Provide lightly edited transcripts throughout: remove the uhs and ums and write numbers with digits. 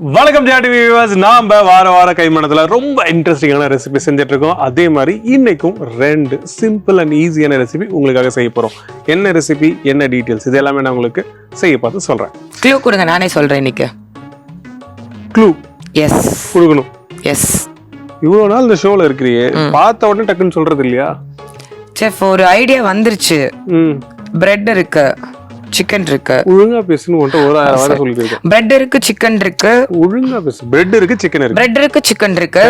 வணக்கம் ஜாடி வியூவர்ஸ். நாம வார கைமணத்துல ரொம்ப இன்ட்ரெஸ்டிங்கான ரெசிபி செஞ்சுட்டு இருக்கோம். அதே மாதிரி இன்னைக்கும் 2 சிம்பிள் அண்ட் ஈஸியான ரெசிபி உங்களுக்காக செய்ய போறோம். என்ன ரெசிபி, என்ன டீடைல்ஸ், இது எல்லாமே நான் உங்களுக்கு செய்ய பார்த்து சொல்றேன். க்ளூ கொடுங்க, நானே சொல்றேன் இன்னைக்கு. க்ளூ எஸ் கொடுக்கணும். எஸ். இவ்வளவு நாள் இந்த ஷோல இருக்கிறியே, பார்த்த உடனே டக்குன்னு சொல்றது இல்லையா? செஃப், ஒரு ஐடியா வந்துருச்சு. பிரெட் இருக்கு, சிக்கன் இருக்கு. ஒழுங்கா பேசுன்னு ஒரு 1000 வாரம் சொல்லிருக்கேன். பிரெட் இருக்கு, சிக்கன் இருக்கு. ஒழுங்கா பேசு. பிரெட் இருக்கு, சிக்கன் இருக்கு. பிரெட் இருக்கு, சிக்கன் இருக்கு.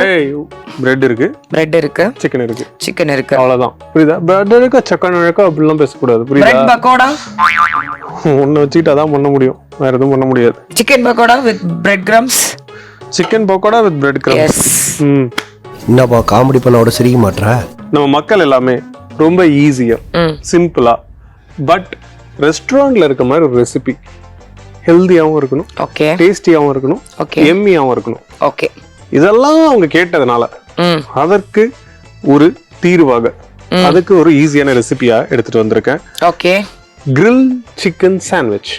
பிரெட் இருக்கு, பிரெட் இருக்கு, சிக்கன் இருக்கு. சிக்கன் இருக்கு. அவ்வளவுதான். புரியுதா? பிரெட் இருக்கு, சிக்கன் இருக்கு அப்படிலாம் பேசக்கூடாது. புரியுதா? பிரெட் பக்கோடா ஒன்னு வச்சுக்கிட்டு அதான் பண்ண முடியும், வேற எதுவும் பண்ண முடியாது. Chicken pakoda with bread crumbs. Chicken pakoda with bread crumbs. என்னப்பா காமெடி பண்ண விட சிரிக்க மாட்டற? நம்ம மக்கள் எல்லாமே ரொம்ப ஈஸியா சிம்பிளா பட் ரெஸ்டாரண்ட்ல இருக்க மாதிரி ஒரு ரெசிபி, ஹெல்தியாவும் இருக்கணும், ஓகே, டேஸ்டியாவும் இருக்கணும், ஓகே, எம்மியாவும் இருக்கணும். ஓகே, இதெல்லாம் அவங்க கேட்டதுனால அதற்கு ஒரு தீர்வாக அதுக்கு ஒரு ஈஸியான ரெசிபியா எடுத்துட்டு வந்திருக்கேன். Okay, grill chicken sandwich.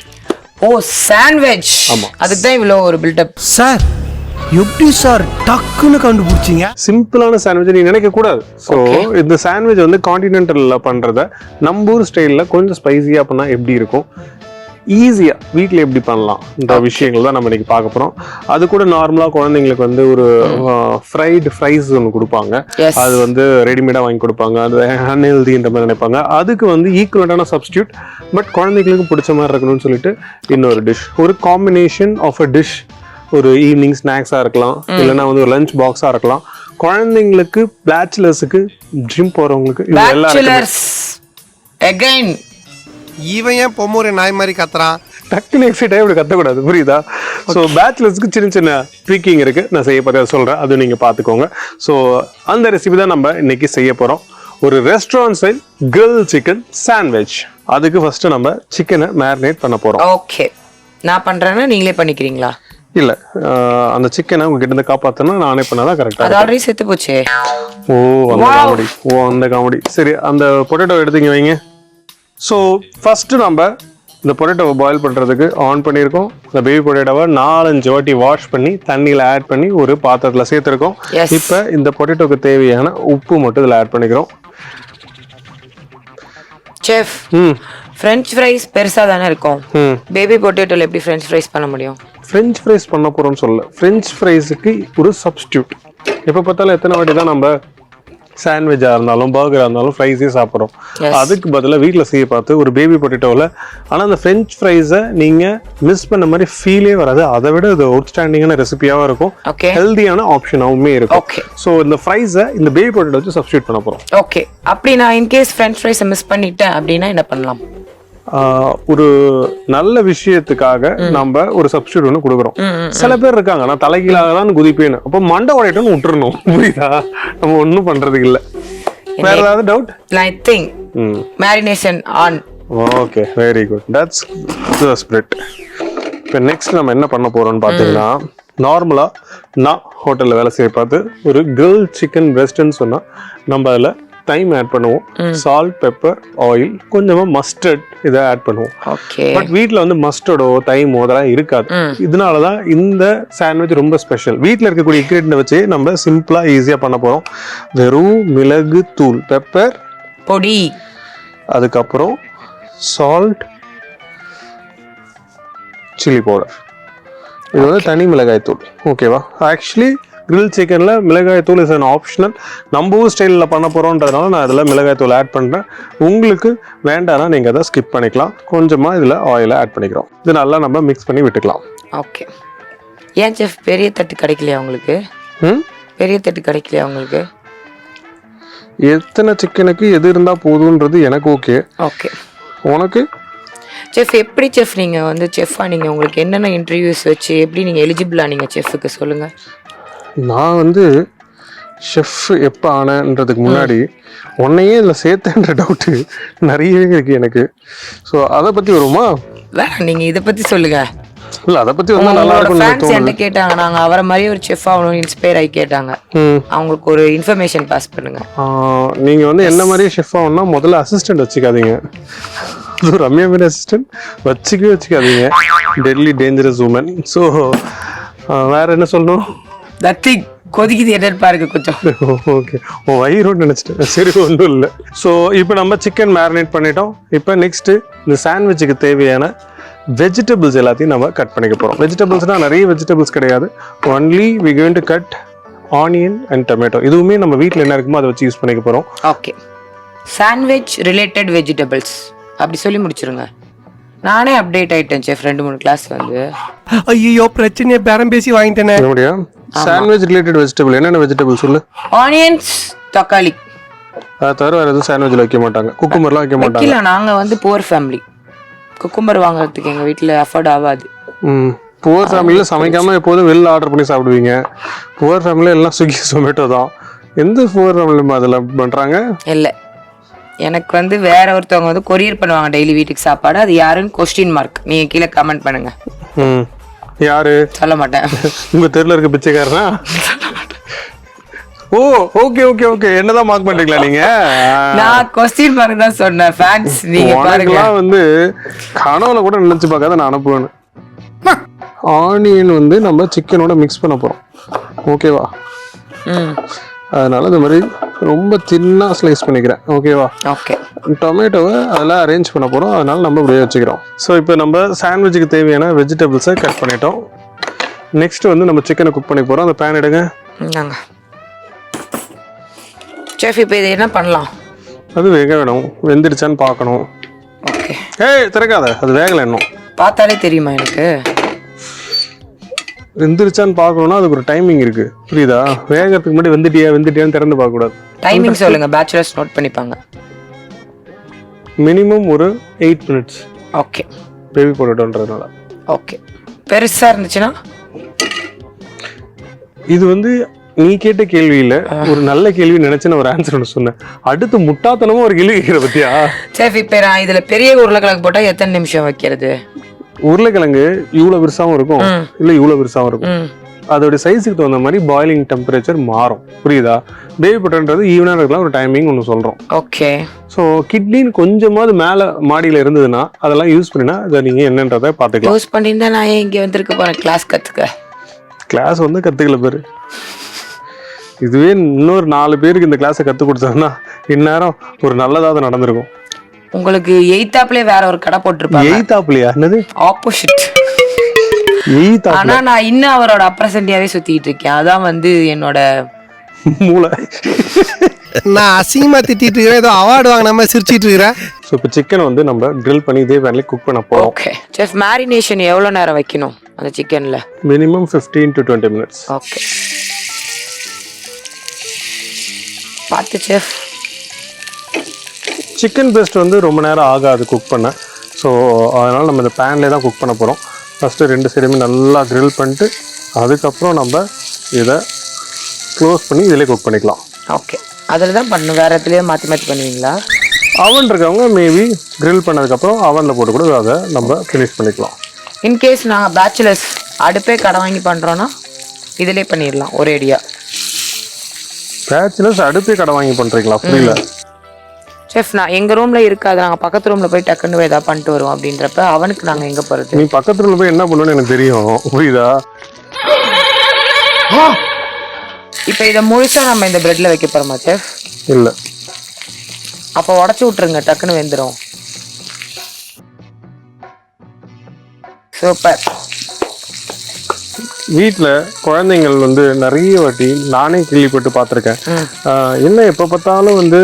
Oh, sandwich. ஆமா, அதுக்கு தான் இவ்வளோ ஒரு பில்டப். சார் எப்படி சார் டக்குன்னு கண்டுபிடிச்சீங்க? சிம்பிளான சாண்ட்விச் நீ நினைக்க கூடாது. ஸோ இந்த சாண்ட்விச் வந்து கான்டினென்டல்ல பண்றத நம்ம ஊர் ஸ்டைல்ல கொஞ்சம் ஸ்பைசியா பண்ணா எப்படி இருக்கும், ஈஸியா வீட்டில் எப்படி பண்ணலாம் இந்த விஷயங்கள் தான் நம்ம இன்னைக்கு பார்க்க போறோம். அது கூட நார்மலா குழந்தைங்களுக்கு வந்து ஒரு ஃப்ரைடு ஃப்ரைஸ் ஒன்று கொடுப்பாங்க. அது வந்து ரெடிமேடா வாங்கி கொடுப்பாங்க. அது அன்ஹெல்தின்ற மாதிரி நினைப்பாங்க. அதுக்கு வந்து ஈக்குவலண்டான சப்ஸ்டியூட் பட் குழந்தைங்களுக்கு பிடிச்ச மாதிரி இருக்கணும்னு சொல்லிட்டு இன்னொரு டிஷ், ஒரு காம்பினேஷன் ஆஃப் அ டிஷ். ஒரு ஈவினிங் ஸ்நாக்ஸா இருக்கலாம், இல்லைன்னா வந்து ஒரு லஞ்ச் பாக்ஸா இருக்கலாம். குழந்தைங்களுக்கு, பேச்சுலர்ஸுக்கு, ஜிம் போறவங்களுக்கு, பேச்சுலர்ஸ் அகைன். இவன் ஏன் பொம்மூரை நாய் மாதிரி கத்துறான்? டக்குன்னு எக்ஸைட் ஆகி இப்படி கத்தக்கூடாது, புரியுதா? ஸோ பேச்சுலர்ஸ்க்கு சின்ன சின்ன ட்ரீக்கிங் இருக்கு, நான் செய்ய பார்த்து சொல்றேன், அது நீங்க பாத்துக்கோங்க. ஸோ அந்த ரெசிபி தான் நம்ம இன்னைக்கு செய்ய போறோம். ஒரு restaurant style grill chicken sandwich. அதுக்கு ஃபர்ஸ்ட் நம்ம சிக்கனை மேரினேட் பண்ண போறோம். ஓகே, நான் பண்றேன்னா நீங்களே பண்ணிக்கிறீங்களா? இல்ல, அந்த சிக்கனை உங்ககிட்ட இருந்து காப்பாத்தனா நானே பண்ணாதான் கரெக்டா. அது ஆல்ரெடி செத்து போச்சே. ஓ, அந்த காமெடி. ஓ, அந்த காமெடி. சரி, அந்த பொட்டேட்டோ எடுத்துங்க வைங்க. ஸோ ஃபர்ஸ்ட் நம்ம இந்த பொட்டேட்டோவை பாயில் பண்றதுக்கு ஆன் பண்ணியிருக்கோம். இந்த பேபி பொட்டேட்டோவை 4-5 வாட்டி வாஷ் பண்ணி தண்ணியில ஆட் பண்ணி ஒரு பாத்திரத்துல சேர்த்திருக்கோம். இப்ப இந்த பொட்டேட்டோக்கு தேவையான உப்பு மட்டும் இதுல ஆட் பண்ணிக்கிறோம். செஃப், ஃப்ரெஞ்ச் ஃப்ரைஸ் பெருசா தானே இருக்கும். பேபி பொட்டேட்டோல எப்படி ஃப்ரெஞ்ச் ஃப்ரைஸ் பண்ண முடியும்? ஃப்ரெஞ்ச் ஃப்ரைஸ் பண்ண போறோம்னு சொல்ல, ஃப்ரெஞ்ச் ஃப்ரைஸுக்கு ஒரு சப்ஸ்டியூட். எப்ப பார்த்தாலும் எத்தனை வாட்டி தான் நம்ம சாண்ட்விச்சா இருந்தாலும் பர்கரா இருந்தாலும் ஃப்ரைஸே சாப்பிட்றோம். அதுக்கு பதிலாக வீட்டில் செய்ய பார்த்து ஒரு பேபி பொட்டேட்டோவில், ஆனால் அந்த ஃப்ரெஞ்ச் ஃப்ரைஸை நீங்கள் மிஸ் பண்ண மாதிரி ஃபீலே வராது. அதை விட இது அவுட்ஸ்டாண்டிங்கான ரெசிபியாகவும் இருக்கும், ஹெல்தியான ஆப்ஷனாகவுமே இருக்கும். ஸோ இந்த ஃப்ரைஸை இந்த பேபி பொட்டேட்டோ வச்சு சப்ஸ்டியூட் பண்ண போகிறோம். ஓகே, அப்படி நான் இன்கேஸ் ஃப்ரெஞ்ச் ஃப்ரைஸை மிஸ் பண்ணிட்டேன் அப்படின்னா என்ன பண்ணலாம்? ஒரு நல்ல விஷயத்துக்காக நம்ம ஒரு சப்ஸ்டியூட் ஒன்று கொடுக்குறோம். சில பேர் இருக்காங்க, நான் தலைகீழாக தான் குதிப்பேன்னு, அப்போ மண்டை உடையட்டோன்னு விட்டுறணும், புரியுதா? நம்ம ஒன்றும் பண்றதுக்கு இல்லை. வேற ஏதாவது doubt? I think marination on. Okay, very good, that's the spirit. இப்போ நெக்ஸ்ட் நம்ம என்ன பண்ண போறோம்னு பார்த்தீங்கன்னா, நார்மலா நான் ஹோட்டல்ல வேலை செய்ய பார்த்து ஒரு கிரில் சிக்கன் பிரெஸ்ட்னு சொன்னா நம்ம அதில் டைம் ஆட் பண்ணுவோம், சால்ட், பெப்பர், ஆயில், கொஞ்சமா மஸ்டர்ட் இதை ஆட் பண்ணுவோம். பட் வீட்டில் வந்து மஸ்டர்டோ தைமோ அதெல்லாம் இருக்காது. இதனாலதான் இந்த சாண்ட்விச் ரொம்ப ஸ்பெஷல். வீட்டில் இருக்கக்கூடிய இன்கிரீடியன்ட் வச்சு நம்ம சிம்பிளா ஈஸியா பண்ண போறோம். வெறும் மிளகு தூள், பெப்பர் பொடி, அதுக்கப்புறம் சால்ட், சில்லி பவுடர், இது வந்து தனி மிளகாய் தூள். ஓகேவா? ஆக்சுவலி கிரில் சிக்கன்ல மிளகாய் தூள் இஸ் அன் ஆப்ஷனல். நம்ம ஊர் ஸ்டைலில் பண்ண போறோன்றதுனால நான் அதில் மிளகாய் தூள் ஆட் பண்றேன். உங்களுக்கு வேண்டாம்னா நீங்க அதை ஸ்கிப் பண்ணிக்கலாம். கொஞ்சமா இதுல ஆயில ஆட் பண்ணிக்கிறோம். இது நல்லா நம்ம மிக்ஸ் பண்ணி விட்டுக்கலாம். ஓகே. ஏன் செஃப் பெரிய தட்டு கிடைக்கலையா உங்களுக்கு? பெரிய தட்டு கிடைக்கலையா உங்களுக்கு? எத்தனை சிக்கனுக்கு எது இருந்தா போதுன்றது எனக்கு ஓகே. ஓகே, உனக்கு? செஃப், எப்படி செஃப் நீங்க வந்து செஃப்பா நீங்க உங்களுக்கு என்னென்ன இன்டர்வியூஸ் வச்சு எப்படி நீங்க எலிஜிபிளா நீங்க செஃப்க்கு சொல்லுங்க. நான் வந்து ஷெஃப் எப்போ ஆனன்றதுக்கு முன்னாடி உன்னையே இதில் சேர்த்தன்ற டவுட்டு நிறையவே இருக்கு எனக்கு. ஸோ அதை பற்றி வருமா? வேணாம், நீங்க இதை பற்றி சொல்லுங்க. இல்லை, அதை பற்றி வந்து நல்லா இருக்கும். கேட்டாங்க, நாங்கள் அவரை மாதிரி ஒரு செஃப் ஆகணும் இன்ஸ்பயர் ஆகி கேட்டாங்க. அவங்களுக்கு ஒரு இன்ஃபர்மேஷன் பாஸ் பண்ணுங்க. நீங்கள் வந்து என்ன மாதிரி ஷெஃப் ஆகணும்னா முதல்ல அசிஸ்டன்ட் வச்சுக்காதீங்க. ரம்யா மாதிரி அசிஸ்டன்ட் வச்சுக்காதீங்க. Delhi dangerous woman. ஸோ வேற என்ன சொல்லணும்? நத்திங். கொதிக்குது என்னன்னு பாருங்க கொஞ்சம். ஓகே, வயிறுன்னு நினைச்சிட்டேன். சரி, ஒன்றும் இல்லை. ஸோ இப்போ நம்ம சிக்கன் மேரினேட் பண்ணிட்டோம். இப்போ நெக்ஸ்ட் இந்த சாண்ட்விச்சுக்கு தேவையான வெஜிடபிள்ஸ் எல்லாத்தையும் நம்ம கட் பண்ணிக்க போகிறோம். வெஜிடபிள்ஸ்னால் நிறைய வெஜிடபிள்ஸ் கிடையாது. Only we going to cut onion and tomato. இதுவுமே நம்ம வீட்டில் என்ன இருக்குமோ அதை வச்சு யூஸ் பண்ணிக்க போகிறோம். ஓகே, சாண்ட்விச் ரிலேட்டட் வெஜிடபிள்ஸ் அப்படி சொல்லி முடிச்சிருங்க. நானே அப்டேட் ஆயிட்டேன் செஃப் 2-3 கிளாஸ் வந்து. ஐயோ பிரச்சனையை பேரம் பேசி வாங்கிட்டேனே. அப்படியா? சாண்ட்விச் ரிலேட்டட் வெஜிடபிள் என்னென்ன வெஜிடபிள் சொல்லு. ஆனியன்ஸ், தக்காளி. அதை தவிர வேறு எதுவும் சாண்ட்விச்சில் வைக்க மாட்டாங்க. குக்கும்பர்லாம் வைக்க மாட்டாங்க. இல்லை, நாங்கள் வந்து புவர் ஃபேமிலி. குக்கும்பர் வாங்குறதுக்கு எங்கள் வீட்டில் அஃபோர்ட் ஆகாது. புவர் ஃபேமிலியில் சமைக்காமல் எப்போதும் வெளில ஆர்டர் பண்ணி சாப்பிடுவீங்க. புவர் ஃபேமிலியில் எல்லாம் ஸ்விக்கி ஜொமேட்டோ தான். எந்த புவர் ஃபேமிலி அதில் பண்ணுறாங்க? இல்லை, எனக்கு வந்து வேற ஒருத்தவங்க வந்து கொரியர் பண்ணுவாங்க டெய்லி வீட்டுக்கு சாப்பாடு. அது யாருன்னு கொஸ்டின் மார்க். நீங்கள் கீழே கமெண்ட் பண்ணுங்க. யாரு? சொல்ல மாட்டேன். உங்கள் தெருவில் இருக்க பிச்சைக்காரனா? ஓ, ஓகே ஓகே ஓகே. என்னதான் மார்க் பண்றீங்களா நீங்க? நான் கொஸ்டின் மார்க் தான் சொன்னேன். ஃபேன்ஸ் நீங்க பாருங்க. வந்து கனவுல கூட நினைச்சு பார்க்காத நான் அனுப்புவேன். ஆனியன் வந்து நம்ம சிக்கனோட மிக்ஸ் பண்ண போறோம். ஓகேவா? அதனால இந்த மாதிரி ரொம்ப தின்னா ஸ்லைஸ் பண்ணிக்கிறேன். ஓகேவா? ஓகே. டொமேட்டோவை அதெல்லாம் அரேஞ்ச் பண்ண போறோம். அதனால நம்ம இப்படியே வச்சுக்கிறோம். ஸோ இப்போ நம்ம சாண்ட்விச்சுக்கு தேவையான வெஜிடபிள்ஸை கட் பண்ணிட்டோம். நெக்ஸ்ட் வந்து நம்ம சிக்கனை குக் பண்ணி போறோம். அந்த பேன் எடுங்க. செஃப் இப்போ இது என்ன பண்ணலாம்? அது வேக வேணும். வெந்துடுச்சான்னு பார்க்கணும். ஓகே. ஏய், திறக்காத, அது வேகலை இன்னும். பார்த்தாலே தெரியுமா எனக்கு? வெந்துருச்சான்னு பார்க்கணும்னா அதுக்கு ஒரு டைமிங் இருக்கு, புரியுதா? வேகத்துக்கு முன்னாடி வெந்துட்டியான்னு திறந்து பார்க்க கூடாது. டைமிங் சொல்லுங்க, பேச்சுலர்ஸ் நோட் பண்ணிப்பாங்க. மினிமம் ஒரு 8 மினிட்ஸ். ஓகே. பேபி பொட்டேட்டோன்றதுனால. ஓகே. பெருசா இருந்துச்சுன்னா இது வந்து நீ கேட்ட கேள்வி இல்ல, ஒரு நல்ல கேள்வி நினைச்சு நான் ஒரு ஆன்சர் ஒன்று சொன்னேன். அடுத்து முட்டாத்தனமா ஒரு கேள்வி கேட்கிற பத்தியா? செஃப் இப்போ நான் இதுல பெரிய உருளைக்கிழங்கு போட்டா எத்தனை நிமிஷம் வைக்கிறது? உருளைக்கிழங்கு இவ்வளவு பெருசாவும் இருக்கும், இல்ல இவ்வளவு பெருசாவும் இருக்கும். அதோட சைஸுக்கு தகுந்த மாதிரி பாயிலிங் டெம்பரேச்சர் மாறும், புரியுதா? பேபி பொட்டேட்டோன்றது ஈவனா இருக்கலாம், ஒரு டைமிங் ஒன்று சொல்றோம். ஓகே. ஸோ கிட்னின்னு கொஞ்சமாவது மேல மாடியில இருந்ததுன்னா அதெல்லாம் யூஸ் பண்ணினா அதை நீங்க என்னன்றதை பார்த்துக்கலாம். யூஸ் பண்ணியிருந்தா நான் ஏன் இங்க வந்திருக்க போறேன் கிளாஸ் கத்துக்க? கிளாஸ் வந்து கத்துக்கல பேரு. இதுவே இன்னொரு 4 பேருக்கு இந்த கிளாஸை கற்றுக் கொடுத்தோம்னா இந்நேரம் ஒரு நல்லதாவது நடந்திருக்கும். உங்களுக்கு எய்த்தாப்லயே வேற ஒரு கடை போட்டிருப்பாங்க. எய்த்தாப்லயா? என்னது? ஆப்போசிட். எய்த்தாப்ல? ஆனா நான் இன்னும் அவரோட அப்ரசன்டியாவே சுத்திட்டு இருக்கேன். அதான் வந்து என்னோட மூளை. நான் அசிங்கமா திட்டிட்டு இருக்கிறேன், ஏதோ அவார்டு வாங்கின மாதிரி சிரிச்சிட்டு இருக்கிறேன். ஸோ இப்போ சிக்கனை வந்து நம்ம க்ரில் பண்ணி இதே பேன்ல குக் பண்ண போறோம். ஓகே. செஃப் மேரினேஷன் எவ்வளவு நேரம் வைக்கணும் அந்த சிக்கன்ல? Minimum 15 to 20 minutes. ஓகே. பார்த்து செஃப். சிக்கன் பேஸ்ட் வந்து ரொம்ப நேரம் ஆகாது குக் பண்ண. ஸோ அதனால் நம்ம இந்த பேன்லேயே தான் குக் பண்ண போகிறோம். ஃபஸ்ட்டு 2 சைடுமே நல்லா க்ரில் பண்ணிட்டு அதுக்கப்புறம் நம்ம இதை க்ளோஸ் பண்ணி இதிலே குக் பண்ணிக்கலாம். ஓகே. அதில் தான் பண்ணணும், வேறு இடத்துலையே மாற்றி மாற்றி பண்ணுவீங்களா? அவன் இருக்கவங்க மேபி க்ரில் பண்ணதுக்கப்புறம் அவனில் போட்டு கூட அதை நம்ம ஃபினிஷ் பண்ணிக்கலாம். இன்கேஸ் நாங்கள் பேச்சுலர்ஸ் அடுப்பே கடை வாங்கி பண்ணுறோன்னா இதிலே பண்ணிடலாம் ஒரேடியாக. பேச்சுலர்ஸ் அடுப்பே கடை வாங்கி பண்ணுறீங்களா? புரியல செஃப். நான் எங்கள் ரூமில் இருக்காது, நாங்கள் பக்கத்து ரூமில் போய் டக்குன்னு ஏதாவது பண்ணிட்டு வருவோம். அப்படின்றப்ப அவனுக்கு நாங்கள் எங்கே போகிறது? நீ பக்கத்து ரூமில் போய் என்ன பண்ணுவேன்னு எனக்கு தெரியும், புரியுதா? இப்போ இதை முழுசா நம்ம இந்த பிரெட்ல வைக்க போறோமா செஃப்? இல்லை. அப்போ உடச்சி விட்டுருங்க, டக்குன்னு வெந்துடும். சூப்பர். வீட்டில் குழந்தைங்கள் வந்து நிறைய வாட்டி நானே கேள்விப்பட்டு பார்த்துருக்கேன். என்ன எப்போ பார்த்தாலும் வந்து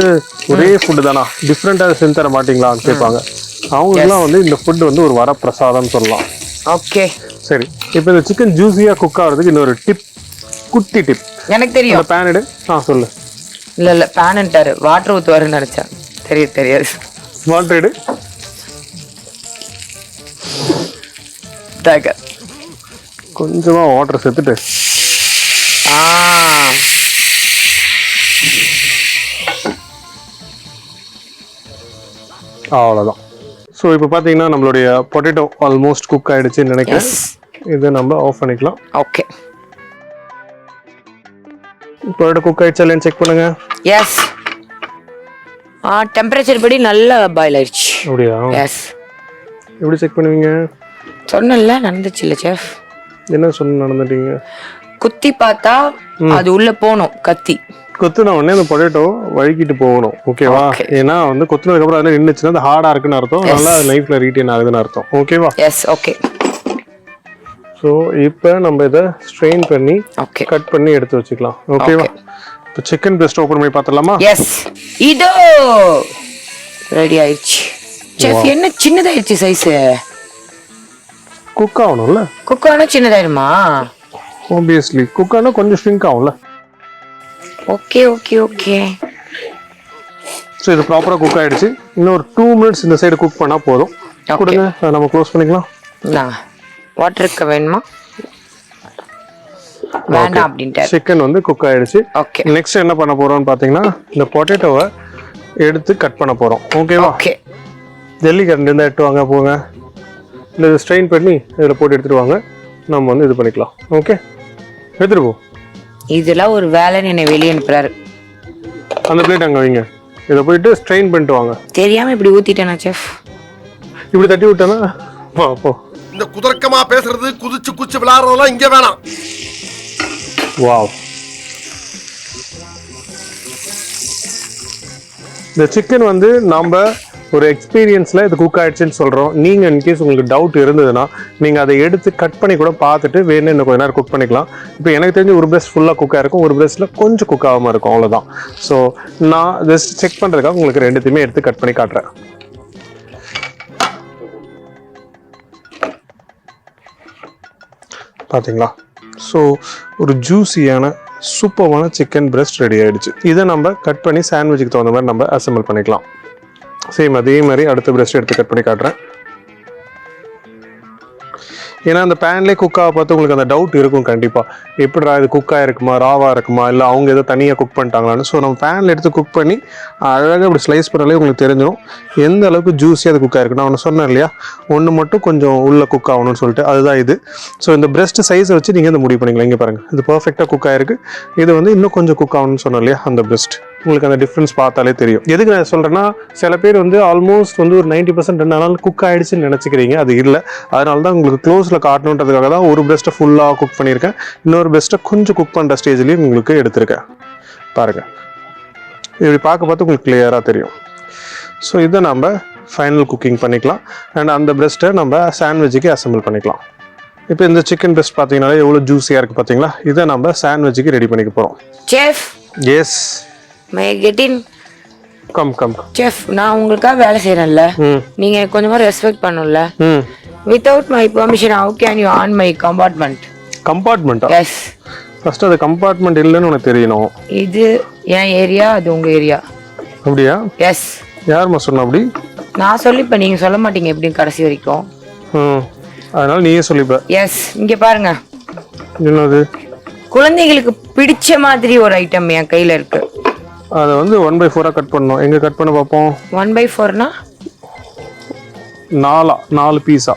ஒரே ஃபுட்டு தானா, டிஃப்ரெண்ட்டாக செஞ்சு தர மாட்டீங்களான்னு கேட்பாங்க. அவங்களுக்குலாம் வந்து இந்த ஃபுட்டு வந்து ஒரு வரப்பிரசாதம்னு சொல்லலாம். ஓகே. சரி, இப்போ இந்த சிக்கன் ஜூஸியாக குக் ஆகிறதுக்கு இன்னொரு டிப், குட்டி டிப் எனக்கு தெரியும். பேன் எடு. சொல்லு. இல்லை பேன்ட்டாரு, வாட்டர் ஊற்றுவாருன்னு நினச்சேன். தெரியாது. வாட்டர் எடு. கொஞ்சமா வாட்டர் சேர்த்துட்டு அவ்வளோதான். ஸோ இப்போ பார்த்தீங்கன்னா நம்மளுடைய பொட்டேட்டோ ஆல்மோஸ்ட் குக் ஆகிடுச்சுன்னு நினைக்கிறேன். இதை நம்ம ஆஃப் பண்ணிக்கலாம். ஓகே. பொட்டேட்டோ குக் ஆகிடுச்சா இல்லைன்னு செக் பண்ணுங்க. எஸ். டெம்பரேச்சர் படி நல்லா பாயில் ஆயிடுச்சு. அப்படியா? எஸ். எப்படி செக் பண்ணுவீங்க? சொன்னல நடந்துச்சு இல்லை செஃப்? என்ன சொன்ன நடந்துட்டீங்க? குத்தி பார்த்தா அது உள்ள போகணும் கத்தி. கொத்துன உடனே அந்த பொட்டேட்டோ வழுக்கிட்டு போகணும். ஓகேவா? ஏன்னா வந்து கொத்துனதுக்கு அப்புறம் அதுல நின்னுச்சுன்னா அது ஹார்டா இருக்குன்னு அர்த்தம். நல்லா லைஃப்ல ரீட்டைன் ஆகுதுன்னு அர்த்தம். ஓகேவா? எஸ். ஓகே. ஸோ இப்போ நம்ம இதை ஸ்ட்ரெயின் பண்ணி கட் பண்ணி எடுத்து வச்சுக்கலாம். ஓகேவா? இப்போ சிக்கன் பிரஸ்ட் ஓப்பன் பண்ணி பார்த்துடலாமா? எஸ். இதோ ரெடி ஆயிடுச்சு. செஃப் என்ன சின்னதாயிடுச்சு சைஸ். குக் ஆகணும்ல? குக் ஆனா சின்னதாயிருமா? ஆப்வியஸ்லி குக் ஆனா கொஞ்சம் ஷ்ரிங்க் ஆகும்ல. Okay okay okay. ஸோ இது ப்ராப்பராக குக் ஆயிடுச்சு. இன்னும் ஒரு 2 மினிட்ஸ் இந்த சைடு குக் பண்ணால் போதும். கொடுங்க, அதை நம்ம க்ளோஸ் பண்ணிக்கலாம். வாட்டர் இருக்க வேணுமா? வேண்டாம் அப்படின்ட்டு. சிக்கன் வந்து குக் ஆயிடுச்சு. ஓகே. நெக்ஸ்ட் என்ன பண்ண போறோம்னு பார்த்தீங்கன்னா இந்த பொட்டேட்டோவை எடுத்து கட் பண்ண போகிறோம். ஓகேவா? ஓகே. ஜல்லி கரண்ட் இருந்தால் எட்டு வாங்க போங்க, இல்லை இதை ஸ்ட்ரெயின் பண்ணி இதில் போட்டு எடுத்துட்டு வாங்க. நம்ம வந்து இது பண்ணிக்கலாம். ஓகே, எடுத்துட்டு போ. இதெல்லாம் ஒரு வேலைன்னு என்னை வெளியே அனுப்புறாரு. அந்த பிளேட் அங்கே வைங்க. இதை போயிட்டு ஸ்ட்ரெயின் பண்ணிட்டு வாங்க. தெரியாம இப்படி ஊத்திட்டேனா செஃப்? இப்படி தட்டி விட்டேனா? போ. இந்த குதர்க்கமா பேசுறது, குதிச்சு குச்சி விளையாடுறதெல்லாம் இங்க வேணாம். வாவ். இந்த சிக்கன் வந்து நம்ம ஒரு எக்ஸ்பீரியன்ஸில் இது குக் ஆயிடுச்சுன்னு சொல்கிறோம். நீங்கள் இன்கேஸ் உங்களுக்கு டவுட் இருந்ததுன்னா நீங்கள் அதை எடுத்து கட் பண்ணி கூட பார்த்துட்டு வேணும் இன்னும் கொஞ்ச நேரம் குக் பண்ணிக்கலாம். இப்போ எனக்கு தெரிஞ்சு ஒரு பிரஸ்ட் ஃபுல்லாக குக் ஆகிருக்கும், ஒரு பிரஸ்ட்டில் கொஞ்சம் குக் ஆகாமல் இருக்கும், அவ்வளோதான். ஸோ நான் ஜஸ்ட் செக் பண்ணுறதுக்காக உங்களுக்கு ரெண்டுத்தையுமே எடுத்து கட் பண்ணி காட்டுறேன். பார்த்தீங்களா? ஸோ ஒரு ஜூஸியான சூப்பரான சிக்கன் பிரஸ்ட் ரெடி ஆகிடுச்சு. இதை நம்ம கட் பண்ணி சாண்ட்விச்சுக்கு தகுந்த மாதிரி நம்ம அசம்பிள் பண்ணிக்கலாம். சேம் அதே மாதிரி அடுத்த பிரஸ்ட் எடுத்து கட் பண்ணி காட்டுறேன். ஏன்னா அந்த பேன்லேயே குக்காக பார்த்து உங்களுக்கு அந்த டவுட் இருக்கும் கண்டிப்பாக, எப்படிடா இது குக்காக இருக்குமா, ராவாக இருக்குமா, இல்லை அவங்க எதோ தனியாக குக் பண்ணிட்டாங்களான்னு. ஸோ நம்ம பேனில் எடுத்து குக் பண்ணி அழகாக இப்படி ஸ்லைஸ் பண்ணாலே உங்களுக்கு தெரிஞ்சிடும் எந்த அளவுக்கு ஜூஸியாக அது குக்காக இருக்கு. நான் ஒன்று சொன்னேன் இல்லையா, ஒன்று மட்டும் கொஞ்சம் உள்ள குக் ஆகணும்னு சொல்லிட்டு, அதுதான் இது. ஸோ இந்த பிரஸ்ட் சைஸை வச்சு நீங்கள் இந்த முடிவு பண்ணிக்கலாம். இங்கே பாருங்கள், இது பர்ஃபெக்டாக குக் ஆகிருக்கு. இது வந்து இன்னும் கொஞ்சம் குக் ஆகணும்னு சொன்னேன் இல்லையா, அந்த பிரஸ்ட் உங்களுக்கு அந்த டிஃப்ரென்ஸ் பார்த்தாலே தெரியும். எதுக்கு நான் சொல்கிறேன்னா, சில பேர் வந்து ஆல்மோஸ்ட் வந்து ஒரு 90% 2 நாள் குக் ஆகிடுச்சுன்னு நினச்சிக்கிறீங்க. அது இல்லை. அதனால தான் உங்களுக்கு க்ளோஸில் காட்டணுன்றதுக்காக தான் ஒரு பிரஸ்ட்டை ஃபுல்லாக குக் பண்ணியிருக்கேன், இன்னொரு பிரஸ்ட்டை கொஞ்சம் குக் பண்ணுற ஸ்டேஜ்லேயும் உங்களுக்கு எடுத்திருக்கேன். பாருங்கள், இப்படி பார்த்து உங்களுக்கு கிளியராக தெரியும். ஸோ இதை நம்ம ஃபைனல் குக்கிங் பண்ணிக்கலாம். அண்ட் அந்த பிரஸ்ட்டை நம்ம சாண்ட்விச்சுக்கு அசம்பிள் பண்ணிக்கலாம். இப்போ இந்த சிக்கன் பிரஸ்ட் பார்த்தீங்கன்னா எவ்வளோ ஜூஸியாக இருக்குது பார்த்தீங்களா? இதை நம்ம சாண்ட்விச்சுக்கு ரெடி பண்ணிக்க போகிறோம். Chef, yes, my getting come chef. நான் உங்களுக்காக வேலை செய்யறேன்ல, நீங்க கொஞ்சமா ரெஸ்பெக்ட் பண்ணணும்ல. Without my permission how can you on my compartment? கம்பார்ட்மெண்ட்டா? எஸ். ஃபர்ஸ்ட் அது கம்பார்ட்மெண்ட் இல்லைன்னு உனக்கு தெரியணும். இது என் ஏரியா, அது உங்க ஏரியா. அப்படியா? எஸ். யாருமா சொன்ன அப்படி? நான் சொல்லிப்ப நீங்க சொல்ல மாட்டீங்க எப்படின்னு கடைசி வரைக்கும். அதனால நீயே சொல்லிப்ப. எஸ். இங்க பாருங்க, என்னது? குழந்தைகளுக்கு பிடிச்ச மாதிரி ஒரு ஐட்டம் என் கையில இருக்கு. அதை வந்து 1/4 கட் பண்ணணும். எங்க கட் பண்ண பார்ப்போம்? 1/4னா 4 பீஸா?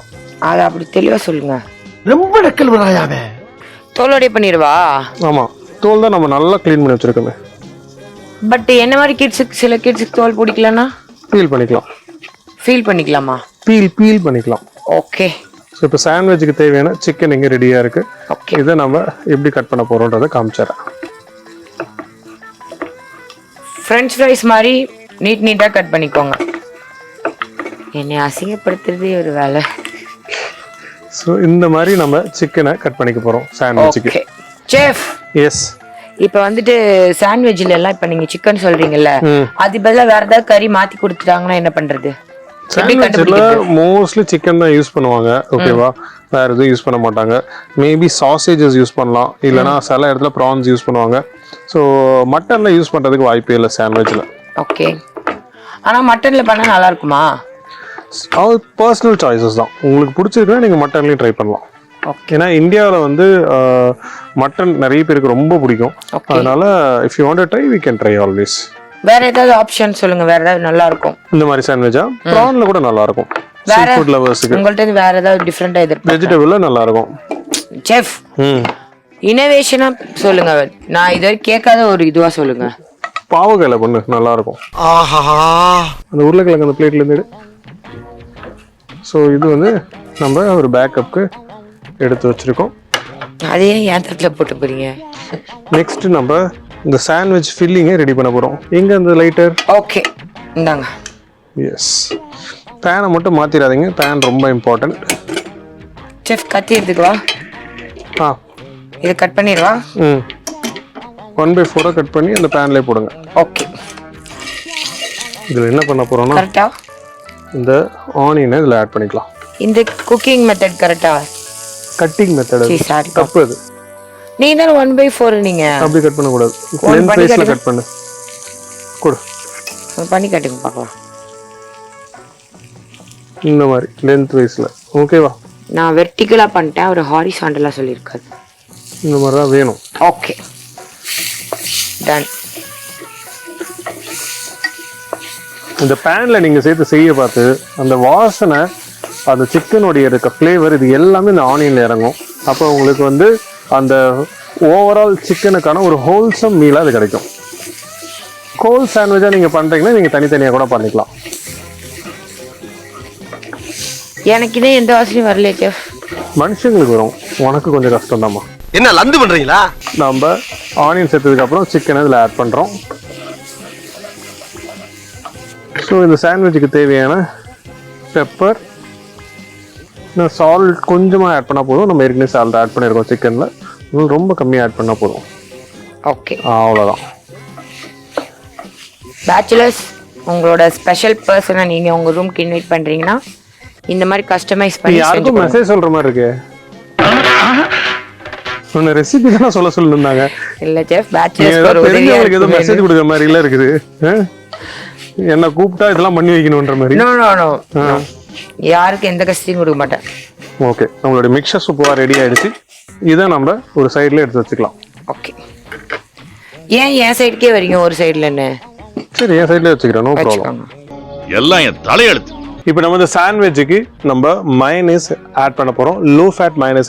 அது அப்படி தெளிவா சொல்லுங்க. ரொம்ப நக்கல் வராயாவே. தோலோடைய பண்ணிடுவா? ஆமா, தோல் தான் நம்ம நல்லா க்ளீன் பண்ணி வச்சிருக்கோமே. பட் என்ன மாதிரி கிட்ஸுக்கு, சில கிட்ஸுக்கு தோல் பிடிக்கலன்னா பீல் பண்ணிக்கலாம். ஃபீல் பண்ணிக்கலாமா? பீல் பண்ணிக்கலாம். ஓகே. ஸோ இப்போ சாண்ட்விச்சுக்கு தேவையான சிக்கன் இங்கே ரெடியாக இருக்கு. ஓகே. இதை நம்ம எப்படி கட் பண்ண போறோன்றதை காமிச்சிடறேன். ஃப்ரெஞ்ச் ஃப்ரைஸ் மாதிரி நீட்டாக கட் பண்ணிக்கோங்க. என்னை அசிங்கப்படுத்துறதே ஒரு வேலை. ஸோ இந்த மாதிரி நம்ம சிக்கனை கட் பண்ணிக்க போகிறோம் சாண்ட்விச்சுக்கு. Okay chef. எஸ். இப்போ வந்துட்டு சாண்ட்விச்ல எல்லாம் இப்போ நீங்க சிக்கன் சொல்றீங்கல்ல, அது பதிலாக வேற ஏதாவது கறி மாத்தி கொடுத்துட்டாங்கன்னா என்ன பண்றது? சாண்ட்விச்ல மோஸ்ட்லி சிக்கன் தான் யூஸ் பண்ணுவாங்க. ஓகேவா? வேற எதுவும் யூஸ் பண்ண மாட்டாங்க. மேபி சாசேஜஸ் யூஸ் பண்ணலாம், இல்லைனா சில இடத்துல ப்ரான்ஸ் யூஸ் பண்ணுவாங்க. ஸோ மட்டன்ல யூஸ் பண்றதுக்கு வாய்ப்பே இல்லை சாண்ட்விச்ல. ஓகே. ஆனா மட்டன்ல பண்ணா நல்லா இருக்குமா? அது பர்சனல் சாய்ஸஸ் தான். உங்களுக்கு பிடிச்சிருக்குன்னா நீங்க மட்டன்லயும் ட்ரை பண்ணலாம். ஏன்னா இந்தியாவில் வந்து மட்டன் நிறைய பேருக்கு ரொம்ப பிடிக்கும். அதனால if you want to try we can try always. வேற ஏதாவது ஆப்ஷன் சொல்லுங்க, வேற ஏதாவது நல்லா இருக்கும். இந்த மாதிரி சாண்ட்விச்சா? ப்ரான்ல கூட நல்லா இருக்கும். வேற ஃபுட் லவர்ஸ்க்கு உங்கள்ட்ட வேற ஏதாவது டிஃபரண்டா எதிர்பார்க்கறேன். வெஜிடபிள்ல நல்லா இருக்கும். செஃப், இனோவேஷனா சொல்லுங்க. நான் இதுவரை கேட்காத ஒரு இதுவா சொல்லுங்க. பாவக்காயில பண்ணு, நல்லா இருக்கும். ஆஹா, அந்த உருளைக்கிழங்கு அந்த பிளேட்ல இருந்து. ஸோ இது வந்து நம்ம ஒரு பேக்கப்புக்கு எடுத்து வச்சிருக்கோம். அதே ஏன் தட்டில் போட்டு போறீங்க? நெக்ஸ்ட் நம்ம இந்த சாண்ட்விச் ஃபில்லிங்கை ரெடி பண்ண போகிறோம். எங்கே அந்த லைட்டர்? ஓகே, இந்தாங்க. எஸ், பேனை மட்டும் மாற்றிடாதீங்க, பேன் ரொம்ப இம்பார்ட்டன்ட். செஃப் கத்தி எடுத்துக்குவா. ஆ, இதை கட் பண்ணிடுவா. 1/4 கட் பண்ணி அந்த பேன்லேயே போடுங்க. ஓகே, இதில் என்ன பண்ண போகிறோம்னா கரெக்டா இந்த ஆனியனை இதில் ஆட் பண்ணிக்கலாம். இந்த குக்கிங் மெத்தட் கரெக்டா? Cutting method sorry. தப்பு அது. நீ தான் 1/4 நீங்க அப்படி கட் பண்ணக்கூடாது. பண்ணி லென்த் வைஸ்ல காட்டுங்க. கட் பண்ணு. கொடு. பண்ணி காட்டுங்க பார்க்கலாம். இந்த மாதிரி லென்த் வைஸ்ல ஓகேவா? நான் வெர்டிகலா பண்ணிட்டேன், ஒரு ஹாரிசாண்டலா சொல்லியிருக்காரு. இந்த மாதிரி தான் வேணும். Okay, done. இந்த பேன்ல நீங்க சேர்த்து செய்ய பார்த்து அந்த வாசனை, அந்த சிக்கனுடைய இருக்க ஃப்ளேவர், இது எல்லாமே இந்த ஆனியன்ல இறங்கும். அப்போ உங்களுக்கு வந்து அந்த ஓவரால் சிக்கனுக்கான ஒரு ஹோல்சம் மீலாக அது கிடைக்கும். கோல் சாண்ட்விச்சாக நீங்கள் பண்ணுறீங்கன்னா நீங்கள் தனித்தனியாக கூட பண்ணிக்கலாம். எனக்கு இதே எந்த வாசனையும் வரலையே செஃப். மனுஷங்களுக்கு வரும், உனக்கு கொஞ்சம் கஷ்டம் தான்மா. என்ன லந்து பண்றீங்களா? நம்ம ஆனியன் சேர்த்ததுக்கப்புறம் சிக்கனை இதில் ஆட் பண்ணுறோம். ஸோ இந்த சாண்ட்விச்சுக்கு தேவையான பெப்பர், சால்ட் கொஞ்சமாக ஆட் பண்ணால் போதும். நம்ம ஏற்கனவே சால்ட் ஆட் பண்ணியிருக்கோம் சிக்கனில், ரொம்ப கம்மியாக ஆட் பண்ணால் போதும். ஓகே, அவ்வளோதான். பேச்சுலர்ஸ், உங்களோட ஸ்பெஷல் பர்சனை நீங்க உங்க ரூம்க்கு இன்வைட் பண்றீங்கன்னா இந்த மாதிரி கஸ்டமைஸ் பண்ணி யாருக்கும் மெசேஜ் சொல்ற மாதிரி இருக்கு. உன்ன ரெசிபி தான் சொல்ல சொல்லிருந்தாங்க. இல்ல செஃப், பேச்சுலர்ஸ் தெரிஞ்சவங்களுக்கு ஏதோ மெசேஜ் கொடுக்குற மாதிரி இல்ல இருக்குது. என்ன கூப்பிட்டா இதெல்லாம் பண்ணி வைக்கணும்ன்ற மாதிரி. நோ நோ நோ, யாருக்கு எந்த கஷ்டத்தையும் கொடுக்க மாட்டேன். ஓகே, நம்மளுடைய மிக்சர் சூப்பரா ரெடி ஆயிடுச்சு. இதை நம்ம ஒரு சைடுல எடுத்து வச்சுக்கலாம். ஓகே, ஏன் என் சைடுக்கே வரீங்க ஒரு சைடுல? என்ன சரி, என் சைடுல வச்சுக்கிறேன், நோ ப்ராப்ளம். எல்லாம் என் தலையெழுத்து. இப்போ நம்ம இந்த சாண்ட்விச்சுக்கு நம்ம மயனீஸ் ஆட் பண்ண போகிறோம். லோ ஃபேட் மயனீஸ்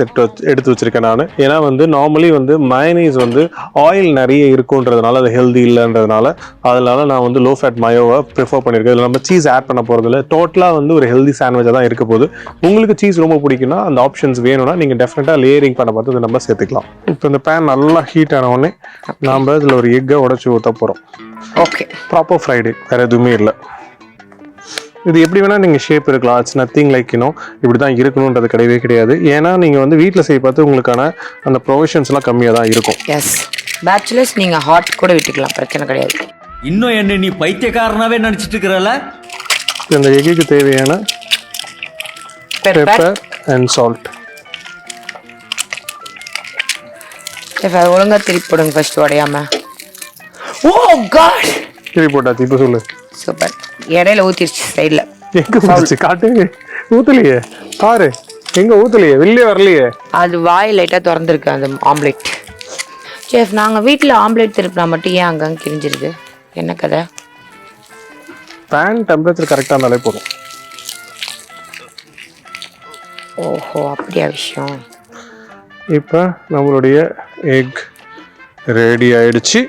எடுத்து வச்சிருக்கேன் நான். ஏன்னா வந்து நார்மலி வந்து மயனீஸ் வந்து ஆயில் நிறைய இருக்குன்றதுனால, அது ஹெல்தி இல்லைன்றதுனால, அதனால நான் வந்து லோ ஃபேட் மயோவை ப்ரிஃபர் பண்ணியிருக்கேன். இதில் நம்ம சீஸ் ஆட் பண்ண போகிறதில்ல. டோட்டலாக வந்து ஒரு ஹெல்தி சாண்ட்விச்சாக தான் இருக்க போகுது. உங்களுக்கு சீஸ் ரொம்ப பிடிக்குன்னா, அந்த ஆப்ஷன்ஸ் வேணும்னா நீங்கள் டெஃபினட்டாக லேயரிங் பண்ண பார்த்து நம்ம சேர்த்துக்கலாம். இப்போ இந்த பேன் நல்லா ஹீட் ஆன உடனே நாம் இதில் ஒரு எக்கை உடச்சி ஊற்ற போகிறோம். ஓகே, ப்ராப்பர் ஃப்ரைடே, வேறு எதுவுமே இல்லை. இது எப்படி வேணால் நீங்கள் ஷேப் இருக்கலாம். இட்ஸ் நத்திங் லைக் இப்படி தான் இருக்கணுன்றது கிடையவே கிடையாது. ஏன்னா நீங்கள் வந்து வீட்டில் செய்ய பார்த்து உங்களுக்கான அந்த ப்ரொவிஷன்ஸ்லாம் கம்மியாக தான் இருக்கும். எஸ், பேச்சுலர்ஸ் நீங்கள் ஹாட் கூட விட்டுக்கலாம், பிரச்சனை கிடையாது. இன்னும் என்ன நீ பைத்தியக்காரனாவே நினச்சிட்டு இருக்கிறல? இந்த எக்குக்கு தேவையான பெப்பர் அண்ட் சால்ட். ஒழுங்காக திருப்பி போடுங்க ஃபர்ஸ்ட், உடையாம. ஓ காட், திருப்பி போட்டாச்சு. இப்போ சொல்லு. சூப்பர். இடையில ஊத்திருச்சு சைடில். எங்கே ஊத்துச்சு காட்டு? ஊற்றலையே, பாரு, எங்கே ஊற்றலையே, வெளியே வரலையே. அது வாய் லைட்டாக திறந்துருக்கு அந்த ஆம்லெட். செஃப், நாங்கள் வீட்டில் ஆம்லெட் திருப்பினா மட்டும் ஏன் அங்கங்கே கிழிஞ்சிருது? என்ன கதை? பேன் டெம்பரேச்சர் கரெக்டாக இருந்தாலே போதும். ஓஹோ, அப்படியா விஷயம். இப்போ நம்மளுடைய எக் ரெடி ஆயிடுச்சு.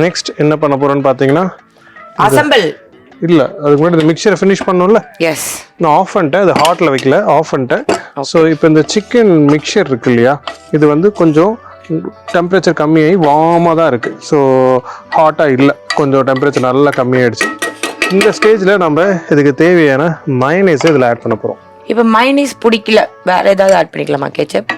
நெக்ஸ்ட் என்ன பண்ண போகிறோன்னு பார்த்தீங்கன்னா, அசம்பிள் இல்லை, அதுக்கு முன்னாடி இந்த மிக்சரை ஃபினிஷ் பண்ணோம்ல. எஸ், நான் ஆஃப் பண்ணிட்டேன், அது ஹாட்டில் வைக்கல, ஆஃப் பண்ணிட்டேன். ஸோ இப்போ இந்த சிக்கன் மிக்சர் இருக்கு இல்லையா, இது வந்து கொஞ்சம் டெம்பரேச்சர் கம்மியாகி வார்மாக தான் இருக்குது. ஸோ ஹாட்டாக இல்லை, கொஞ்சம் டெம்பரேச்சர் நல்லா கம்மியாயிடுச்சு. இந்த ஸ்டேஜில் நம்ம இதுக்கு தேவையான மயனீஸை இதில் ஆட் பண்ண போகிறோம். இப்போ மைனீஸ் பிடிக்கல, வேற ஏதாவது ஆட் பண்ணிக்கலாமா? கேச்சப்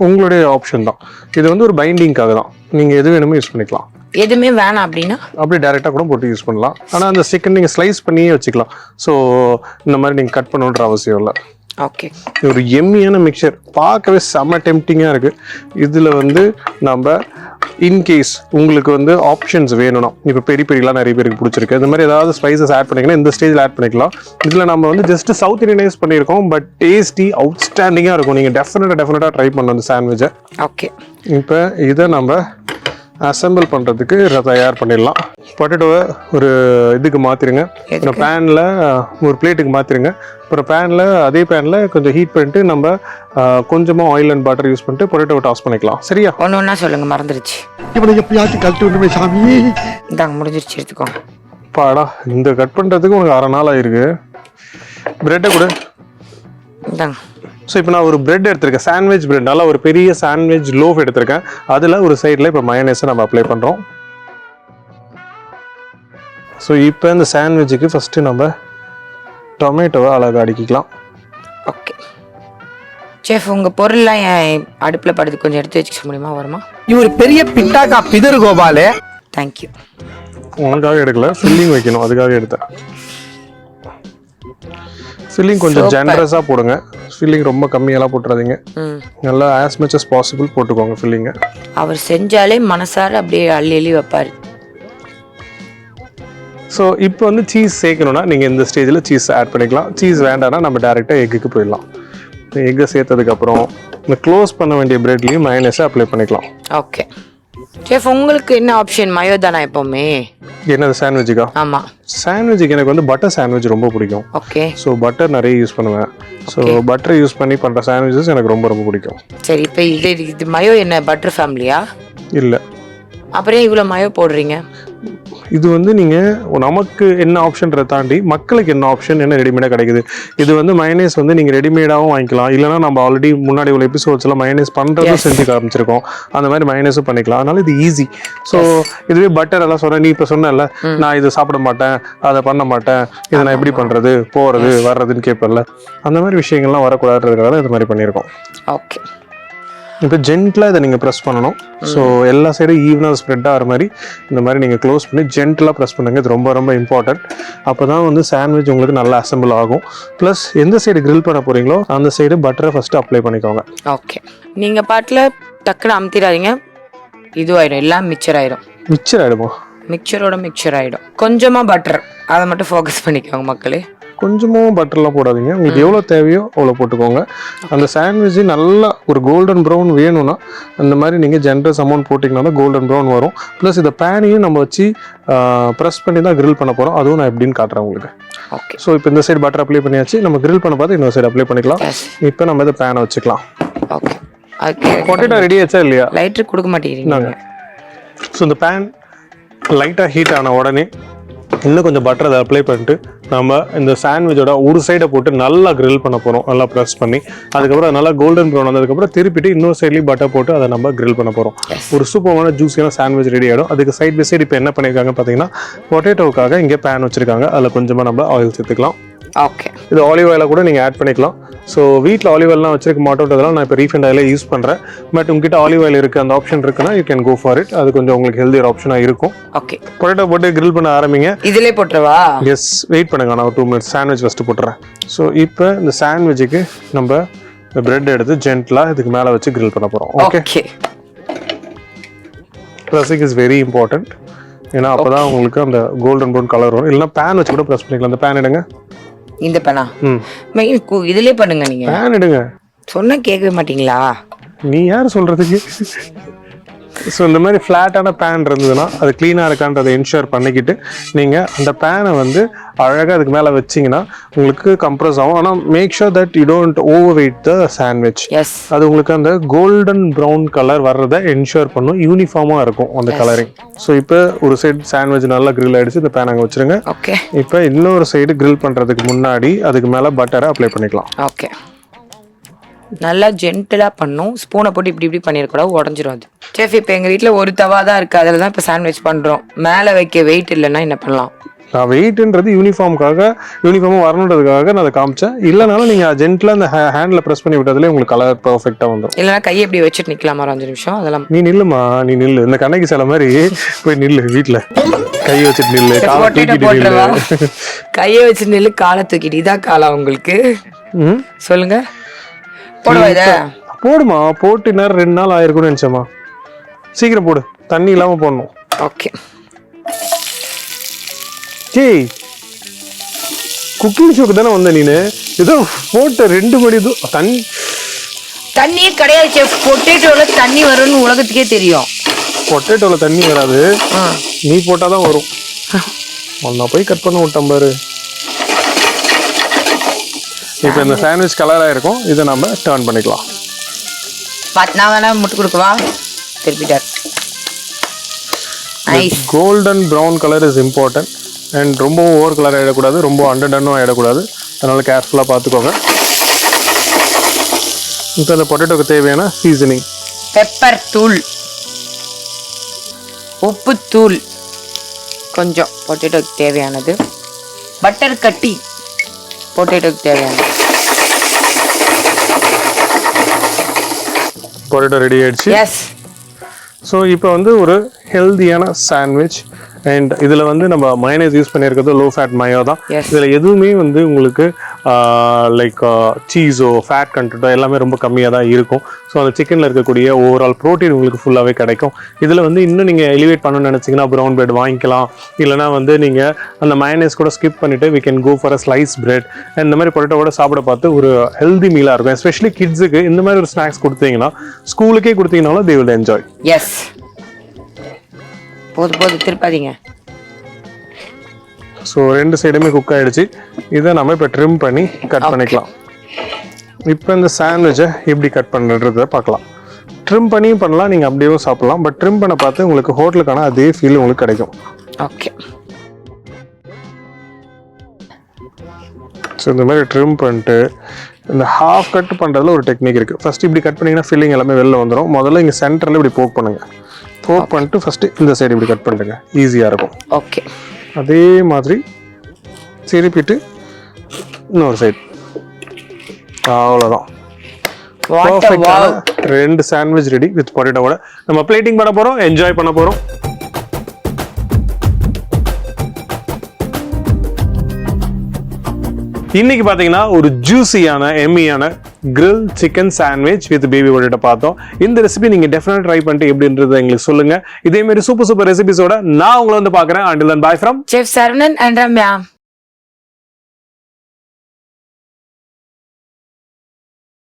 உங்களுடைய ஆப்ஷன் தான். இது வந்து ஒரு பைண்டிங்காக தான், நீங்கள் எது வேணுமோ யூஸ் பண்ணிக்கலாம். எதுவுமே வேணாம் அப்படின்னா அப்படியே டேரெக்டாக கூட போட்டு யூஸ் பண்ணலாம். ஆனால் அந்த சிக்கன் நீங்கள் ஸ்லைஸ் பண்ணியே வச்சுக்கலாம். ஸோ இந்த மாதிரி நீங்கள் கட் பண்ணணுன்ற அவசியம் இல்லை. ஓகே, ஒரு எம்மியான மிக்சர், பார்க்கவே செம்ம டெம்ப்டிங்காக இருக்குது. இதில் வந்து நம்ம இன்கேஸ் உங்களுக்கு வந்து ஆப்ஷன்ஸ் வேணும்னா, இப்போ பெரிய பெரியலாம் நிறைய பேருக்கு பிடிச்சிருக்கு, இந்த மாதிரி ஏதாவது ஸ்பைசஸ் ஆட் பண்ணிங்கன்னா இந்த ஸ்டேஜில் ஆட் பண்ணிக்கலாம். இதில் நம்ம வந்து ஜஸ்ட் சவுத் இண்டியனைஸ் பண்ணியிருக்கோம், பட் டேஸ்டி அவுட்ஸ்டாண்டிங்காக இருக்கும். நீங்கள் டெஃபினட்டாக ட்ரை பண்ணணும் இந்த சாண்ட்விச்சை. ஓகே, இப்போ இதை நம்ம அசம்பிள் பண்ணுறதுக்கு தயார் பண்ணிடலாம். பொட்டேட்டோவை ஒரு இதுக்கு மாற்றிடுங்க, அப்புறம் பேனில் ஒரு பிளேட்டுக்கு மாற்றிடுங்க. அப்புறம் பேனில் அதே பேனில் கொஞ்சம் ஹீட் பண்ணிட்டு நம்ம கொஞ்சமாக ஆயில் அண்ட் பட்டர் யூஸ் பண்ணிட்டு பொட்டேட்டோவை டாஸ் பண்ணிக்கலாம். சரியா? ஒன்று ஒன்றா சொல்லுங்க, மறந்துடுச்சு. இவனை எப்படியாச்சும் கழட்டி விட்டுமே சாமி. இந்தாங்க, முடிஞ்சிருச்சு, எடுத்துக்கோங்க. பாடா, இந்த கட் பண்ணுறதுக்கு உனக்கு 1/2 நாள் ஆயிருக்கு. பிரெட்டை கொடு. இந்தாங்க. ஸோ இப்போ நான் ஒரு பிரெட் எடுத்திருக்கேன், சாண்ட்விச் பிரெட், நல்லா ஒரு பெரிய சாண்ட்விச் லோஃப் எடுத்திருக்கேன். அதில் ஒரு சைடில் இப்போ மயோனைஸை நம்ம அப்ளை பண்ணுறோம். ஸோ இப்போ இந்த சாண்ட்விச்சுக்கு ஃபஸ்ட்டு நம்ம டொமேட்டோவை அழகாக அடுக்கிக்கலாம். ஓகே செஃப், உங்கள் பொருள்லாம் என் அடுப்பில் படுத்து கொஞ்சம் எடுத்து வச்சுக்க முடியுமா? வருமா? இவர் பெரிய பிட்டாக்கா பிதர் கோபாலு. தேங்க்யூ. உனக்காக எடுக்கல, ஃபில்லிங் வைக்கணும், அதுக்காக எடுத்தேன். ஃபில்லிங் கொஞ்சம் ஜென்ரஸாக போடுங்க, ஃபில்லிங் ரொம்ப கம்மியெல்லாம் போட்டுறாதீங்க. நல்லா ஆஸ் மச் அஸ் பாசிபிள் போட்டுக்கோங்க ஃபில்லிங்கை. அவர் செஞ்சாலே மனசார அப்படியே அள்ளி அள்ளி வைப்பார். ஸோ இப்போ வந்து சீஸ் சேர்க்கணும்னா நீங்கள் இந்த ஸ்டேஜில் சீஸ் ஆட் பண்ணிக்கலாம். சீஸ் வேண்டாம்னா நம்ம டேரெக்டாக எக்குக்கு போயிடலாம். எக்கை சேர்த்ததுக்கப்புறம் இந்த க்ளோஸ் பண்ண வேண்டிய பிரெட்லேயும் மயோனைஸை அப்ளை பண்ணிக்கலாம். ஓகே செஃப், உங்களுக்கு என்ன ஆப்ஷன்? மயோ தானா எப்போவுமே? என்னது சாண்ட்விச்சுக்கா? ஆமாம், சாண்ட்விச்சுக்கு எனக்கு வந்து பட்டர் சாண்ட்விச் ரொம்ப பிடிக்கும். ஓகே. ஸோ பட்டர் நிறைய யூஸ் பண்ணுவேன். ஸோ பட்டர் யூஸ் பண்ணி பண்ணுற சாண்ட்விச்சஸ் எனக்கு ரொம்ப ரொம்ப பிடிக்கும். சரி, இப்போ இது மயோ என்ன பட்டர் ஃபேமிலியா? இல்லை. அப்புறம் இவ்வளோ மயோ போடுறீங்க? இது வந்து நீங்கள் நமக்கு என்ன ஆப்ஷன்றதை தாண்டி மக்களுக்கு என்ன ஆப்ஷன், என்ன ரெடிமேடாக கிடைக்குது. இது வந்து மயனைஸ் வந்து நீங்கள் ரெடிமேடாகவும் வாங்கிக்கலாம், இல்லைனா நம்ம ஆல்ரெடி முன்னாடி உள்ள எபிசோட்ஸ்லாம் மயனைஸ் பண்ணுறதும் செஞ்சு காமிச்சிருக்கோம், அந்த மாதிரி மயனைஸும் பண்ணிக்கலாம். அதனால இது ஈஸி. ஸோ இதுவே பட்டர் எல்லாம் சொன்னேன், நீ இப்போ சொன்னல நான் இதை சாப்பிட மாட்டேன், அதை பண்ண மாட்டேன், இதை நான் எப்படி பண்ணுறது, போகிறது வர்றதுன்னு கேட்பல, அந்த மாதிரி விஷயங்கள்லாம் வரக்கூடாதுன்றதுக்காக இது மாதிரி பண்ணியிருக்கோம். ஓகே. இப்போ ஜென்டிலாக இதை நீங்கள் ப்ரெஸ் பண்ணணும். ஸோ எல்லா சைடும் ஈவனாக ஸ்ப்ரெட் ஆகிற மாதிரி இந்த மாதிரி நீங்கள் க்ளோஸ் பண்ணி ஜென்டிலாக ப்ரெஸ் பண்ணுங்க. இது ரொம்ப ரொம்ப இம்பார்ட்டன்ட். அப்போ தான் வந்து சாண்ட்விச் உங்களுக்கு நல்லா அசம்பிள் ஆகும். ப்ளஸ் எந்த சைடு கிரில் பண்ண போகிறீங்களோ அந்த சைடு பட்டரை ஃபஸ்ட்டு அப்ளை பண்ணிக்கோங்க. ஓகே. நீங்கள் பாட்டில் டக்குன்னு அமுத்திடாதீங்க, இதுவாயிடும், எல்லாம் மிக்சர் ஆயிடும். மிக்சர் ஆகிடுமா? மிக்சரோட மிக்சர் ஆகிடும். கொஞ்சமாக பட்டர், அதை மட்டும் ஃபோக்கஸ் பண்ணிக்கோங்க மக்களே. கொஞ்சமும் பட்டர்லாம் போடாதீங்க, உங்களுக்கு எவ்வளோ தேவையோ அவ்வளோ போட்டுக்கோங்க. அந்த சாண்ட்விட்சு நல்லா ஒரு கோல்டன் ப்ரௌன் வேணும்னா அந்த மாதிரி நீங்கள் ஜென்ரஸ் அமௌண்ட் போட்டிங்கன்னா தான் கோல்டன் ப்ரௌன் வரும். ப்ளஸ் இந்த பேனையும் நம்ம வச்சு ப்ரெஸ் பண்ணி தான் கிரில் பண்ண போகிறோம், அதுவும் நான் எப்படின்னு காட்டுறேன் உங்களுக்கு. ஓகே. ஸோ இப்போ இந்த சைடு பட்டர் அப்ளை பண்ணியாச்சு, நம்ம கிரில் பண்ண பார்த்து இன்னொரு சைடு அப்ளை பண்ணிக்கலாம். இப்போ நம்ம இதை பேனை வச்சுக்கலாம். ஓகே. ஓகே. பொட்டேட்டோ ரெடி ஆச்சா இல்லையா? லைட்டர் கொடுக்க மாட்டேங்கிறீங்க. ஸோ இந்த பேன் லைட்டாக ஹீட் ஆன உடனே இன்னும் கொஞ்சம் பட்டர் அதை அப்ளை பண்ணிட்டு நம்ம இந்த சாண்ட்விச்சோட ஒரு சைடை போட்டு நல்லா கிரில் பண்ண போகிறோம், நல்லா ப்ரெஸ் பண்ணி. அதுக்கப்புறம் நல்லா கோல்டன் ப்ரௌன் வந்ததுக்கப்புறம் திருப்பிட்டு இன்னொரு சைட்லேயும் பட்டர் போட்டு அதை நம்ம கிரில் பண்ண போகிறோம். ஒரு சூப்பரான ஜூஸியான சாண்ட்விச் ரெடி ஆகிடும். அதுக்கு சைட் பை சைடு இப்போ என்ன பண்ணியிருக்காங்க பார்த்தீங்கன்னா, பொட்டேட்டோவுக்காக இங்கே பேன் வச்சுருக்காங்க, அதில் கொஞ்சமாக நம்ம ஆயில் சேர்த்துக்கலாம். ஓகே. இது ஆலிவ் ஆயிலை கூட நீங்கள் ஆட் பண்ணிக்கலாம். ஸோ வீட்டில் ஆலிவ் ஆயிலாம் வச்சிருக்க மாட்டோன்றதெல்லாம் நான் இப்போ ரீஃபைண்ட் ஆயிலே யூஸ் பண்ணுறேன். பட் உங்ககிட்ட ஆலிவ் ஆயில் இருக்குது, அந்த ஆப்ஷன் இருக்குன்னா you can go for it. அது கொஞ்சம் உங்களுக்கு ஹெல்தியர் ஆப்ஷனாக இருக்கும். ஓகே. பொட்டேட்டோ போட்டு கிரில் பண்ண ஆரம்பிங்க. இதிலே போட்டுருவா? எஸ், வெயிட் பண்ணுங்க, நான் ஒரு 2 மினிட்ஸ் சாண்ட்விச் ஃபஸ்ட்டு போட்டுறேன். ஸோ இப்போ இந்த சாண்ட்விச்சுக்கு நம்ம இந்த பிரெட் எடுத்து ஜென்டலாக இதுக்கு மேலே வச்சு கிரில் பண்ண போகிறோம். Okay. Pressing is very important. ஏன்னா அப்போ தான் உங்களுக்கு அந்த கோல்டன் ப்ரௌன் கலர் வரும். இல்லைனா பேன் வச்சு கூட ப்ரெஸ் பண்ணிக்கலாம். அந்த பேன் எடுங்க. இந்த பேனா? இதுலயே பண்ணுங்க. நீங்க பேன் எடுங்க. சொன்னா கேட்கவே மாட்டீங்களா? நீ யார் சொல்றதுக்கு? ஸோ இந்த மாதிரி ஃப்ளாட்டான பேன் இருந்ததுன்னா அது க்ளீனாக இருக்கான்றதை என்ஷூர் பண்ணிக்கிட்டு நீங்கள் அந்த பேனை வந்து அழகாக அதுக்கு மேலே வச்சிங்கன்னா உங்களுக்கு கம்ப்ரஸ் ஆகும். ஆனால் make sure that you don't over weight the sandwich. அது உங்களுக்கு அந்த கோல்டன் ப்ரௌன் கலர் வர்றதை என்ஷூர் பண்ணும், யூனிஃபார்மாக இருக்கும் அந்த கலரிங். ஸோ இப்போ ஒரு சைடு சாண்ட்விச் நல்லா கிரில் ஆகிடுச்சு, இந்த பேன் அங்கே வச்சுருங்க. ஓகே. இப்போ இன்னொரு சைடு கிரில் பண்ணுறதுக்கு முன்னாடி அதுக்கு மேலே பட்டரை அப்ளை பண்ணிக்கலாம். ஓகே. நல்லா ஜென்டலாக பண்ணும், ஸ்பூனை போட்டு இப்படி இப்படி பண்ணிடக்கூடாது, உடஞ்சிரும் அது. செஃப், இப்போ எங்கள் வீட்டில் ஒரு தவா தான் இருக்குது, அதில் தான் இப்போ சாண்ட்விச் பண்ணுறோம். மேலே வைக்க வெயிட் இல்லைன்னா என்ன பண்ணலாம்? நான் வெயிட்ன்றது யூனிஃபார்முக்காக, யூனிஃபார்மாக வரணுன்றதுக்காக நான் அதை காமிச்சேன். இல்லைனாலும் நீங்கள் ஜென்டலாக அந்த ஹேண்டில் ப்ரெஸ் பண்ணி விட்டதுலேயே உங்களுக்கு கலர் பர்ஃபெக்டாக வந்துடும். இல்லைனா கையை இப்படி வச்சுட்டு நிற்கலாமா ஒரு 5 நிமிஷம்? அதெல்லாம் நீ நில்லுமா, நீ நில்லு. இந்த கண்ணகி சில மாதிரி போய் நில்லு, வீட்டில் கையை வச்சுட்டு நில்லு, காலை தூக்கிட்டு நில்லு. கையை வச்சுட்டு நில்லு, காலை தூக்கிட்டு. இதான் காலா உங்களுக்கு? சொல்லுங்க. போடுவா இதை? போடுமா, போட்டு நேரம் 2 நாள் ஆயிருக்கும்னு நினச்சேம்மா. சீக்கிரம் போடு, தண்ணி இல்லாமல் போடணும். ஓகே. ஏய், குக்கிங் ஷோக்கு தானே வந்த நீனு? ஏதோ போட்ட 2 மணி தண்ணியே கிடையாது செஃப். பொட்டேட்டோல தண்ணி வரும்னு உலகத்துக்கே தெரியும். பொட்டேட்டோல தண்ணி வராது, நீ போட்டாதான் வரும். நான் போய் கட் பண்ண விட்டேன் பாரு. இப்போ இந்த சாண்ட்விச் கலராக இருக்கும், இதை நம்ம டர்ன் பண்ணிக்கலாம். நான் வேணா முட்டு கொடுக்கவா? திருப்பிட்டார். Golden brown colour is important. And ரொம்பவும் ஓவர் கலர் ஆகிடக்கூடாது, ரொம்ப அண்டர்டன்னும் ஆகிடக்கூடாது. அதனால கேர்ஃபுல்லாக பார்த்துக்கோங்க. இப்போ அந்த பொட்டேட்டோக்கு தேவையான சீசனிங். பெப்பர் தூள், உப்பு தூள் கொஞ்சம் பொட்டேட்டோக்கு தேவையானது, பட்டர் கட்டி பொட்டேட்டோக்கு தேவையானது. பொட்டேட்டோ ரெடி ஆயிடுச்சு. எஸ். ஸோ இப்போ வந்து ஒரு ஹெல்தியான சாண்ட்விச். அண்ட் இதில் வந்து நம்ம மயோனைஸ் யூஸ் பண்ணியிருக்கிறது லோ ஃபேட் மயோ தான். Yes. இதில் எதுவுமே வந்து உங்களுக்கு லைக் சீஸோ ஃபேட் கண்டென்ட்டோ எல்லாமே ரொம்ப கம்மியாக தான் இருக்கும். ஸோ அந்த சிக்கனில் இருக்கக்கூடிய ஓவரால் ப்ரோட்டீன் உங்களுக்கு ஃபுல்லாகவே கிடைக்கும். இதில் வந்து இன்னும் நீங்கள் எலிவேட் பண்ணணும்னு நினச்சிங்கன்னா ப்ரௌன் பிரெட் வாங்கிக்கலாம். இல்லைனா வந்து நீங்கள் அந்த மயோனைஸ் கூட ஸ்கிப் பண்ணிவிட்டு we can go for a slice bread. இந்த மாதிரி பொட்டேட்டோட சாப்பிட பார்த்து ஒரு ஹெல்தி மீலாக இருக்கும். எஸ்பெஷலி கிட்ஸுக்கு இந்த மாதிரி ஒரு ஸ்நாக்ஸ் கொடுத்தீங்கன்னா, ஸ்கூலுக்கே கொடுத்தீங்கனாலும் they will enjoy. எஸ். போது திருப்பாதீங்க. ஸோ ரெண்டு சைடுமே குக் ஆகிடுச்சு. இதை நம்ம இப்போ ட்ரிம் பண்ணி கட் பண்ணிக்கலாம். இப்போ இந்த சாண்ட்விச்சை எப்படி கட் பண்ணுறத பார்க்கலாம். ட்ரிம் பண்ணியும் பண்ணலாம், நீங்கள் அப்படியே சாப்பிட்லாம். பட் ட்ரிம் பண்ண பார்த்து உங்களுக்கு ஹோட்டலுக்கான அதே ஃபீல் உங்களுக்கு கிடைக்கும். ஓகே. ஸோ இந்த மாதிரி ட்ரிம் பண்ணிட்டு இந்த ஹாஃப் கட் பண்ணுறதுல ஒரு டெக்னிக் இருக்குது. ஃபஸ்ட்டு இப்படி கட் பண்ணிங்கன்னா ஃபில்லிங் எல்லாமே வெளில வந்துடும். முதல்ல இங்கே சென்டரில் இப்படி போக் பண்ணுங்கள். போக் பண்ணிட்டு ஃபஸ்ட்டு இந்த சைடு இப்படி கட் பண்ணிடுங்க, ஈஸியாக இருக்கும். ஓகே. அதே மாதிரி திருப்பிட்டு இன்னொரு சைடு. அவ்வளோதான். பர்ஃபெக்டான ரெண்டு சாண்ட்விச் ரெடி வித் பொட்டேட்டோவோட நம்ம பிளேட்டிங் பண்ண போகிறோம், என்ஜாய் பண்ண போகிறோம். இன்னைக்கு பார்த்தீங்கன்னா ஒரு ஜூஸியான எம்மியான grill chicken sandwich with baby potato பார்த்தோம். இந்த ரெசிபி நீங்க டெஃபினட்டா ட்ரை பண்ணிட்டு எப்படின்றது எங்களுக்கு சொல்லுங்க. இதே மாதிரி சூப்பர் ரெசிபிஸோட நான் உங்களை வந்து பார்க்குறேன். Until then, bye from chef Saravanan and Ramya.